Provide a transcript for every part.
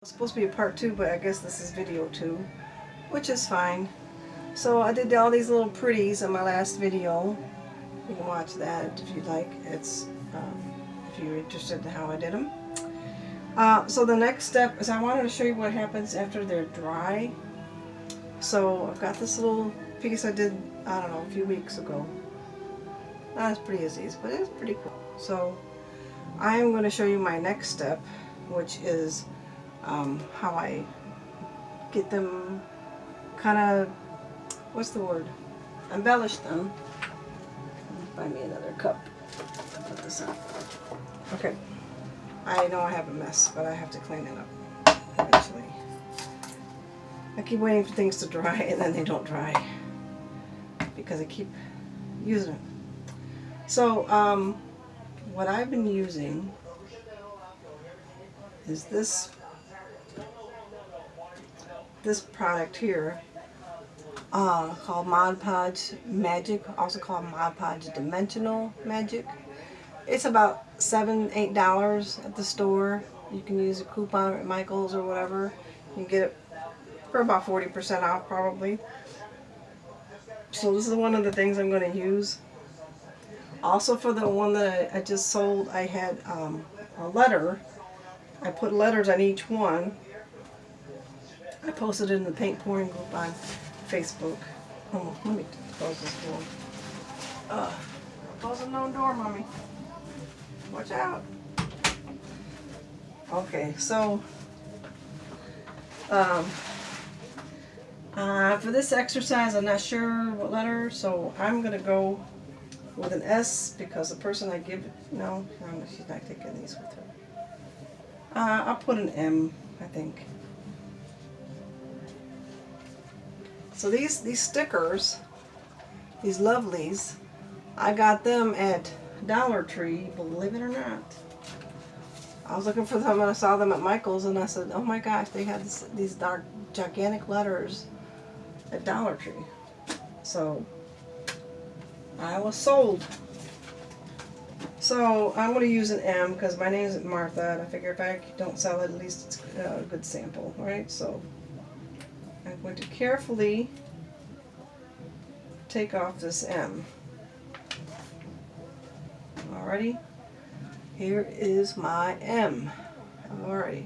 It's supposed to be a part 2, but I guess this is video 2, which is fine. So I did all these little pretties in my last video. You can watch that if you'd like. It's if you're interested in how I did them. So the next step is I wanted to show you what happens after they're dry. So I've got this little piece I did, I don't know, a few weeks ago. Not as pretty as these, but it's pretty cool. So I'm going to show you my next step, which is how I get them kind of, what's the word? Embellish them. Find me another cup to put this on. Okay. I know I have a mess, but I have to clean it up eventually. I keep waiting for things to dry and then they don't dry because I keep using it. So, what I've been using is this product here called Mod Podge Magic, also called Mod Podge Dimensional Magic. It's about $7-8 at the store. You can use a coupon at Michael's or whatever. You can get it for about 40% off probably. So this is one of the things I'm going to use. Also for the one that I just sold, I had a letter. I put letters on each one. I posted it in the paint pouring group on Facebook. Oh, let me close this door. Close the known door, Mommy. Watch out. Okay, so for this exercise, I'm not sure what letter, so I'm gonna go with an S because the person I give it, no, she's not taking these with her. I'll put an M, I think. So these stickers, these lovelies, I got them at Dollar Tree, believe it or not. I was looking for them and I saw them at Michael's and I said, oh my gosh, they had these dark, gigantic letters at Dollar Tree. So I was sold. So I'm going to use an M because my name isn't Martha and I figure if I don't sell it, at least it's a good sample, right? So I'm going to carefully take off this M. Alrighty, here is my M. Alrighty.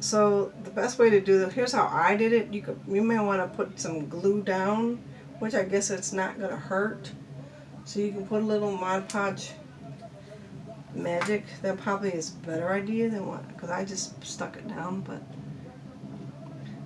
So the best way to do this, here's how I did it. You may want to put some glue down, which I guess it's not going to hurt. So you can put a little Mod Podge Magic. That probably is a better idea than what, because I just stuck it down. But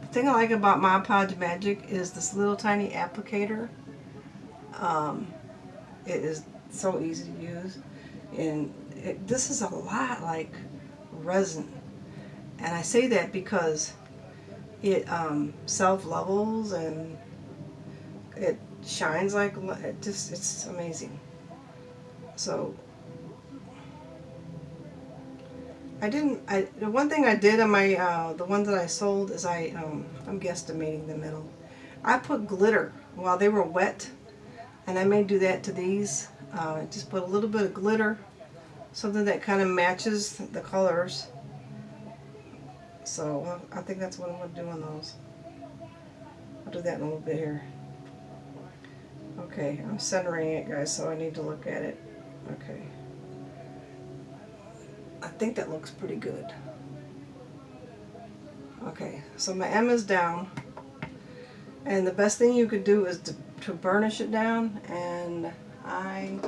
the thing I like about Mod Podge Magic is this little tiny applicator. It is so easy to use, and this is a lot like resin. And I say that because it self-levels and it shines like, it's amazing. So the one thing I did on my, the ones that I sold is I'm guesstimating the middle. I put glitter while they were wet, and I may do that to these. Just put a little bit of glitter, something that kind of matches the colors. So I think that's what I'm going to do on those. I'll do that in a little bit here. Okay, I'm centering it, guys, so I need to look at it. Okay. I think that looks pretty good. Okay, so my M is down. And the best thing you could do is to burnish it down, and I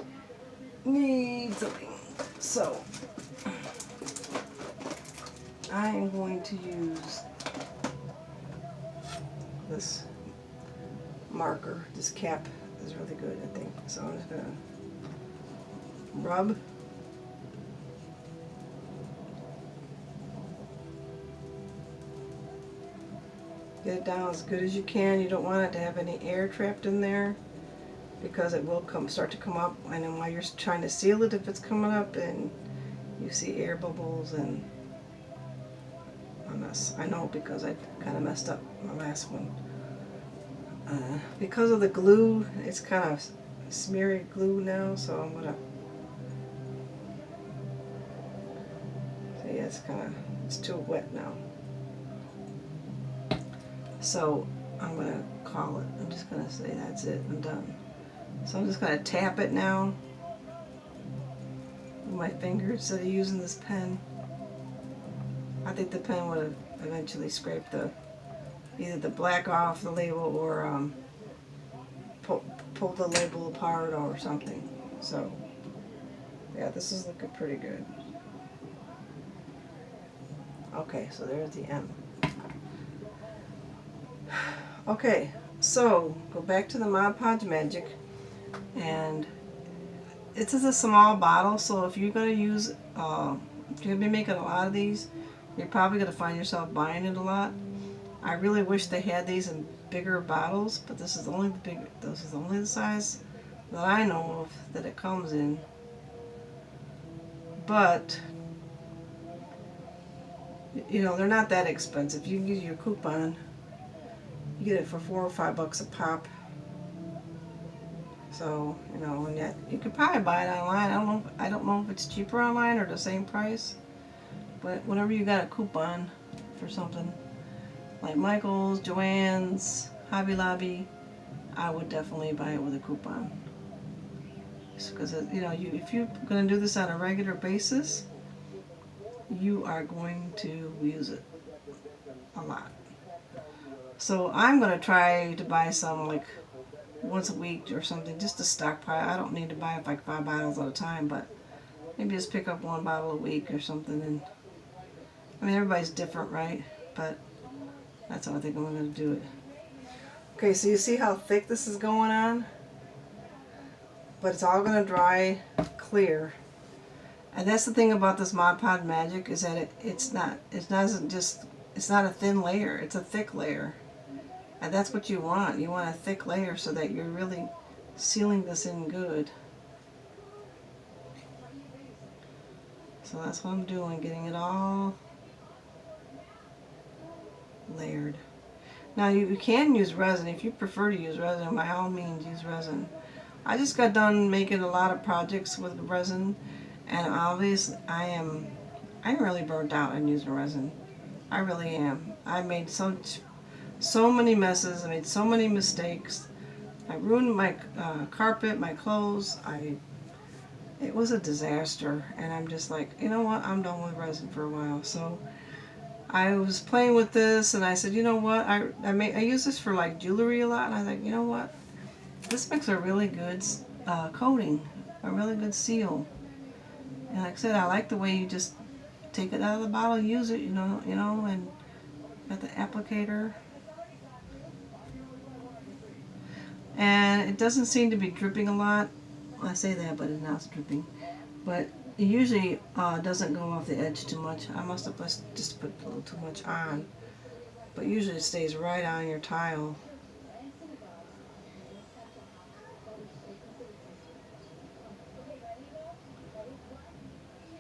need something. So I am going to use this marker. This cap is really good, I think. So I'm just going to rub. Get it down as good as you can. You don't want it to have any air trapped in there because it will start to come up. And then while you're trying to seal it, if it's coming up and you see air bubbles and a mess. I know because I kind of messed up my last one. Because of the glue, it's kind of smeary glue now, so I'm gonna. So yeah, it's kind of It's too wet now. So I'm going to call it. I'm just going to say that's it. I'm done. So I'm just going to tap it now with my finger instead of using this pen. I think the pen would have eventually scraped either the black off the label or pull the label apart or something. So yeah, this is looking pretty good. Okay, so there's the M. Okay, so go back to the Mod Podge Magic, and it is a small bottle, so if you're going to use, if you're going to be making a lot of these, you're probably going to find yourself buying it a lot. I really wish they had these in bigger bottles, but this is only the size that I know of that it comes in. But you know, they're not that expensive. You can use your coupon. You get it for $4 or $5 a pop. So, you know, and yet you could probably buy it online. I don't know if it's cheaper online or the same price. But whenever you got a coupon for something like Michael's, Joann's, Hobby Lobby, I would definitely buy it with a coupon. Because you know, if you're going to do this on a regular basis, you are going to use it a lot. So I'm going to try to buy some like once a week or something, just to stockpile. I don't need to buy like 5 bottles at a time, but maybe just pick up 1 bottle a week or something. And I mean, everybody's different, right? But that's how I think I'm going to do it. Okay, so you see how thick this is going on? But it's all going to dry clear. And that's the thing about this Mod Podge Magic, is that it's not a thin layer, it's a thick layer. And that's what you want. You want a thick layer so that you're really sealing this in good. So that's what I'm doing, getting it all layered. Now you can use resin. If you prefer to use resin, by all means use resin. I just got done making a lot of projects with resin, and obviously I'm really burnt out on using resin. I really am. I made so many messes. I made so many mistakes. I ruined my carpet, my clothes. It was a disaster, and I'm just like, you know what? I'm done with resin for a while. So I was playing with this, and I said, you know what? I use this for like jewelry a lot, and I think, you know what? This makes a really good coating, a really good seal. And like I said, I like the way you just take it out of the bottle, use it, you know, and got the applicator. And it doesn't seem to be dripping a lot. I say that, but it's not dripping. But it usually doesn't go off the edge too much. I must have just put a little too much on. But usually it stays right on your tile.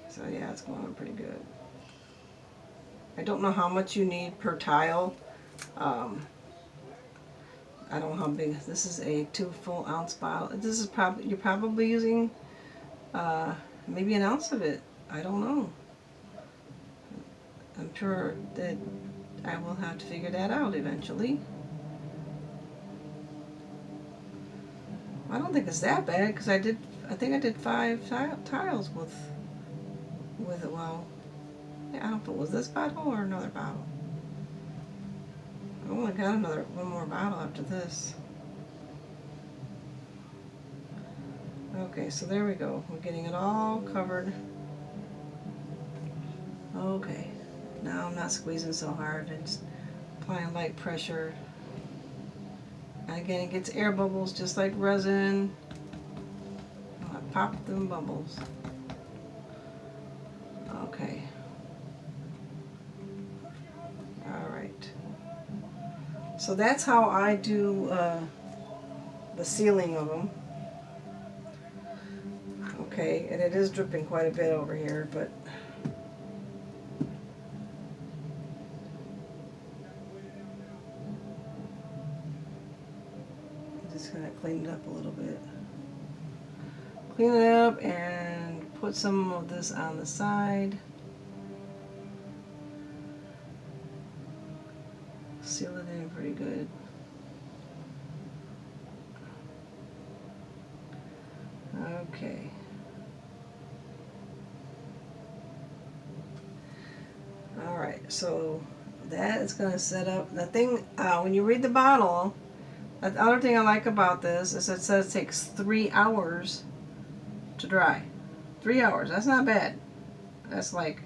So yeah, it's going on pretty good. I don't know how much you need per tile. I don't know how big. This is a 2 full ounce bottle. This is you're probably using maybe an ounce of it. I don't know. I'm sure that I will have to figure that out eventually. I don't think it's that bad, because I think I did 5 tiles with it. Well, yeah, I don't know if it was this bottle or another bottle. I only got one more bottle after this. Okay, so there we go. We're getting it all covered. Okay, now I'm not squeezing so hard. It's applying light pressure. And again, it gets air bubbles just like resin. I pop them bubbles. Okay. Alright. So that's how I do the sealing of them. Okay, and it is dripping quite a bit over here, but I'm just going to clean it up a little bit. Clean it up and put some of this on the side. Seal it in pretty good. Okay. Alright, so that is going to set up. The thing, when you read the bottle, the other thing I like about this is it says it takes 3 hours to dry. 3 hours, that's not bad. That's like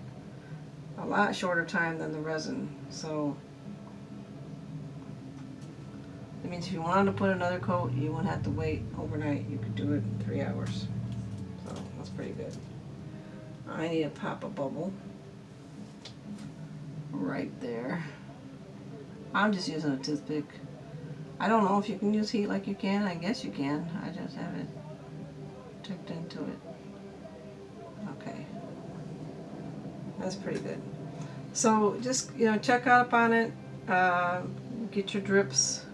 a lot shorter time than the resin. So it means if you wanted to put another coat, you wouldn't have to wait overnight. You could do it in 3 hours. So that's pretty good. I need to pop a bubble right there. I'm just using a toothpick. I don't know if you can use heat like you can. I guess you can. I just haven't checked into it. Okay. That's pretty good. So just, check out up on it. Get your drips.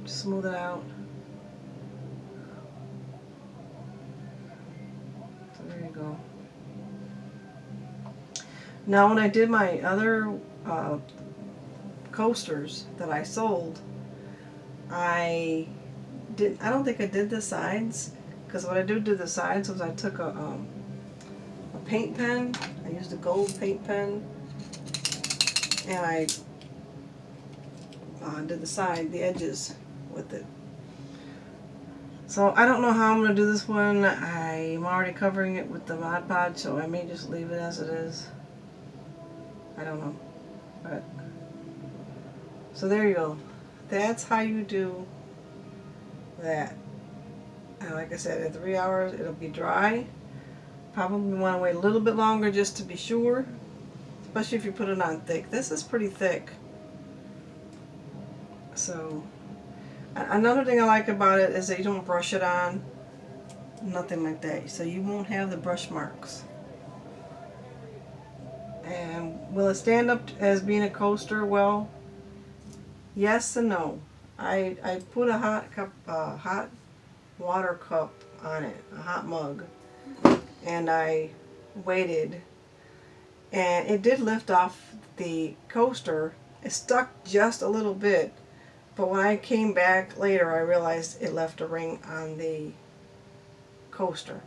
Smooth it out. So there you go. Now when I did my other coasters that I sold, I don't think I did the sides, because what I did to the sides was I took a paint pen. I used a gold paint pen, and I did the edges with it. So I don't know how I'm going to do this one. I'm already covering it with the Mod Podge, so I may just leave it as it is. I don't know. But so there you go. That's how you do that. And like I said, in 3 hours it'll be dry. Probably want to wait a little bit longer just to be sure, especially if you put it on thick. This is pretty thick. So another thing I like about it is that you don't brush it on, nothing like that. So you won't have the brush marks. And will it stand up as being a coaster? Well, yes and no. I put a hot water cup on it, a hot mug, and I waited, and it did lift off the coaster. It stuck just a little bit, but when I came back later, I realized it left a ring on the coaster.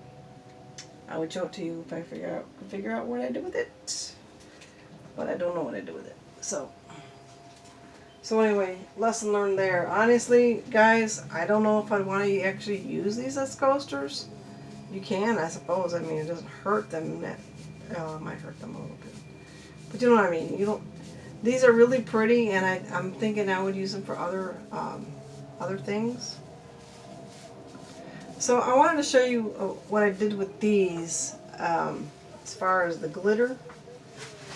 I would show it to you if I figure out what I do with it, but I don't know what I do with it. So anyway, lesson learned there. Honestly, guys, I don't know if I'd want to actually use these as coasters. You can, I suppose. I mean, it doesn't hurt them. It might hurt them a little bit, but you know what I mean. You don't. These are really pretty, and I'm thinking I would use them for other things. So I wanted to show you what I did with these as far as the glitter.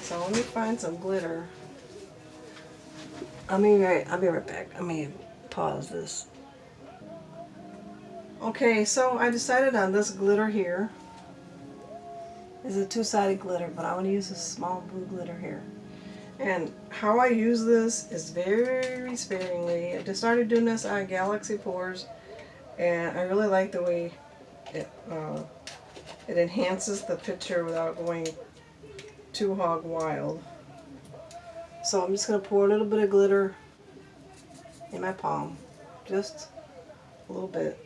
So let me find some glitter. I'll be right back. Let me pause this. Okay, so I decided on this glitter here. It's a two-sided glitter, but I want to use a small blue glitter here. And how I use this is very sparingly. I just started doing this on Galaxy Pours, and I really like the way it enhances the picture without going too hog wild. So I'm just going to pour a little bit of glitter in my palm. Just a little bit.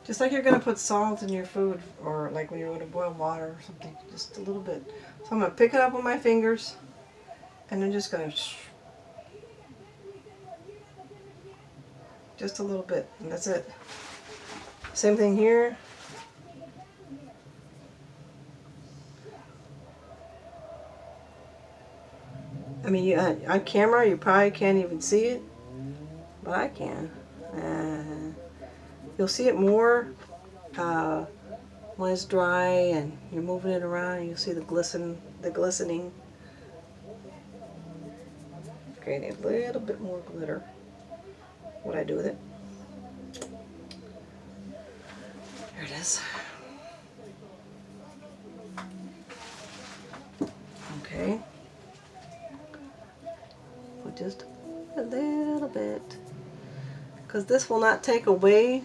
Just like you're going to put salt in your food, or like when you're going to boil water or something. Just a little bit. So I'm going to pick it up with my fingers, and I'm just going to just a little bit, and that's it. Same thing here. I mean, on camera you probably can't even see it, but I can. You'll see it more when it's dry and you're moving it around, and you'll see the glistening. Okay, I need a little bit more glitter. What I do with it? Here it is. Okay. Put just a little bit, because this will not take away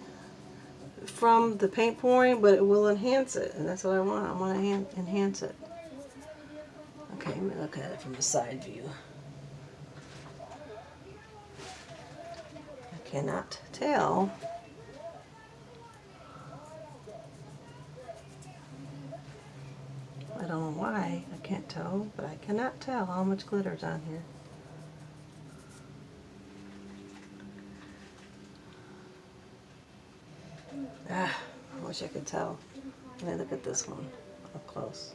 from the paint pouring, but it will enhance it, and that's what I want. I want to enhance it. Okay, let me look at it from the side view. cannot tell. I don't know why I can't tell, but I cannot tell how much glitter's on here. Ah, I wish I could tell. Let me look at this one up close.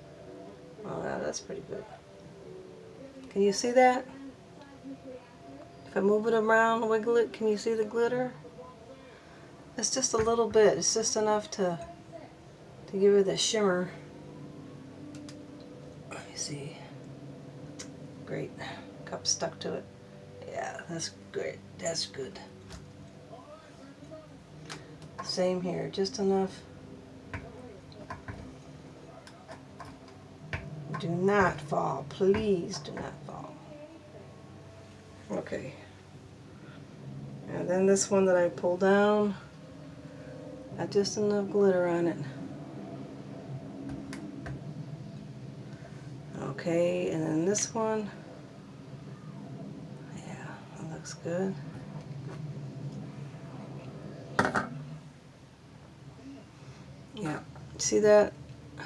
Oh, yeah, that's pretty good. Can you see that? If I move it around, wiggle it, can you see the glitter? It's just a little bit. It's just enough to give it the shimmer. Let me see. Great. Cup stuck to it. Yeah, that's great. That's good. Same here, just enough. Do not fall. Please do not fall. Okay. And then this one that I pull down, got just enough glitter on it. Okay, and then this one, yeah, that looks good. Yeah, see that? I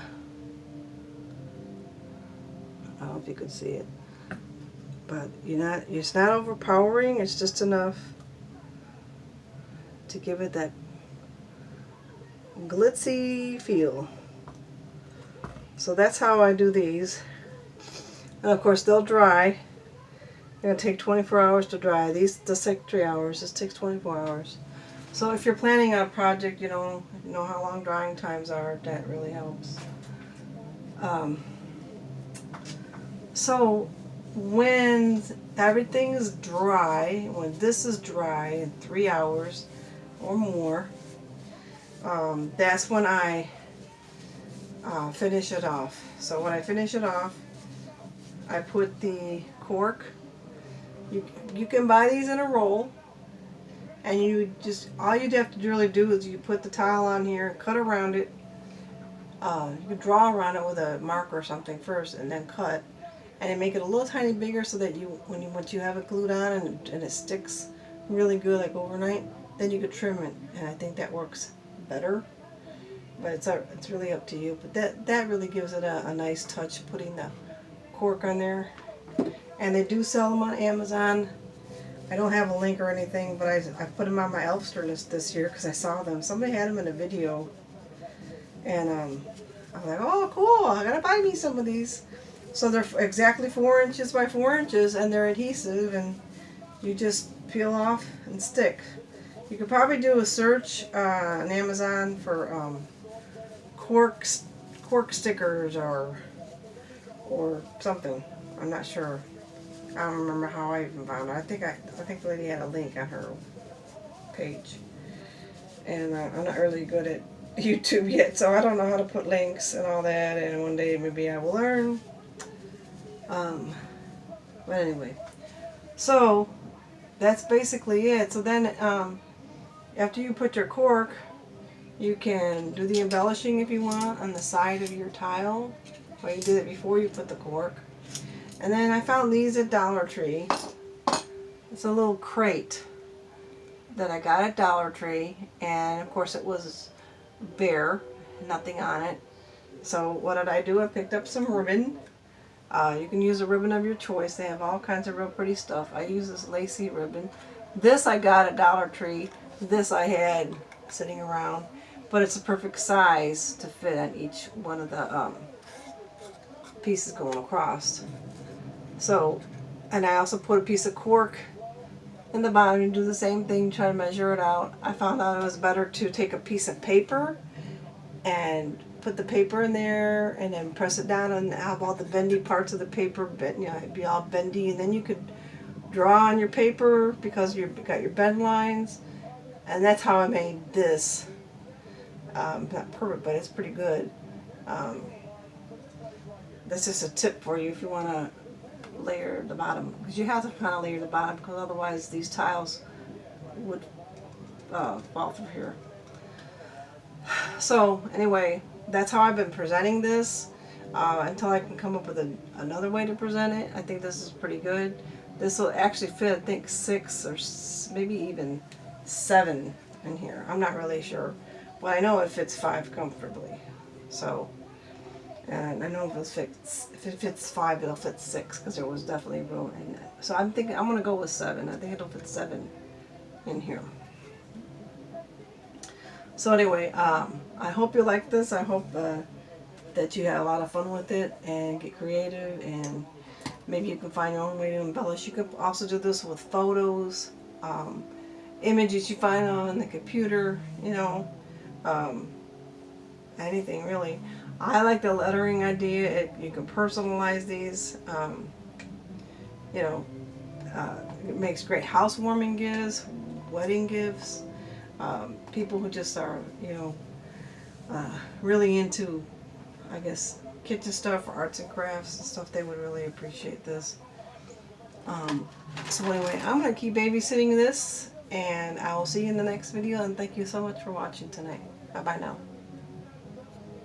don't know if you could see it, but it's not overpowering. It's just enough to give it that glitzy feel. So that's how I do these. And of course they'll dry. They're gonna take 24 hours to dry. These take 3 hours. This takes 24 hours. So if you're planning on a project, you know how long drying times are. That really helps. So when everything is dry, when this is dry in 3 hours or more, that's when I finish it off. So when I finish it off, I put the cork. You can buy these in a roll, and all you'd have to really do is you put the tile on here, cut around it. You could draw around it with a marker or something first, and then cut, and then make it a little tiny bigger so that once you have it glued on and it sticks really good, like overnight, then you could trim it, and I think that works better. But it's really up to you. But that really gives it a nice touch, putting the cork on there. And they do sell them on Amazon. I don't have a link or anything, but I put them on my Elfster list this year because I saw them. Somebody had them in a video, and I was like, oh cool, I gotta buy me some of these. So they're exactly 4 inches by 4 inches, and they're adhesive, and you just peel off and stick. You could probably do a search on Amazon for cork stickers or something. I'm not sure. I don't remember how I even found it. I think the lady had a link on her page. And I'm not really good at YouTube yet, so I don't know how to put links and all that, and one day maybe I will learn. But anyway, so that's basically it. So then after you put your cork, you can do the embellishing if you want on the side of your tile. Well, you did it before you put the cork. And then I found these at Dollar Tree. It's a little crate that I got at Dollar Tree, and of course it was bare, nothing on it. So what did I do? I picked up some ribbon. You can use a ribbon of your choice. They have all kinds of real pretty stuff. I use this lacy ribbon. This I got at Dollar Tree. This I had sitting around, but it's a perfect size to fit on each one of the pieces going across. So, and I also put a piece of cork in the bottom. You do the same thing, try to measure it out. I found out it was better to take a piece of paper and put the paper in there and then press it down and have all the bendy parts of the paper, it'd be all bendy, and then you could draw on your paper because you've got your bend lines. And that's how I made this. Not perfect, but it's pretty good. That's just a tip for you if you want to layer the bottom, because you have to kind of layer the bottom, because otherwise these tiles would fall through here. So anyway, that's how I've been presenting this until I can come up with another way to present it. I think this is pretty good. This will actually fit, I think, 6 or maybe even 7 in here. I'm not really sure, but I know it fits 5 comfortably. So, and I know if it fits 5, it'll fit 6 because there was definitely room in it. So I'm thinking I'm gonna go with 7. I think it'll fit 7 in here. So anyway, I hope you like this. I hope that you had a lot of fun with it and get creative, and maybe you can find your own way to embellish. You could also do this with photos, images you find on the computer, you know, anything really. I like the lettering idea. You can personalize these. You know, it makes great housewarming gifts, wedding gifts. People who just are, you know, really into, I guess, kitchen stuff or arts and crafts and stuff, they would really appreciate this. So anyway, I'm going to keep babysitting this, and I will see you in the next video, and thank you so much for watching tonight. Bye-bye now.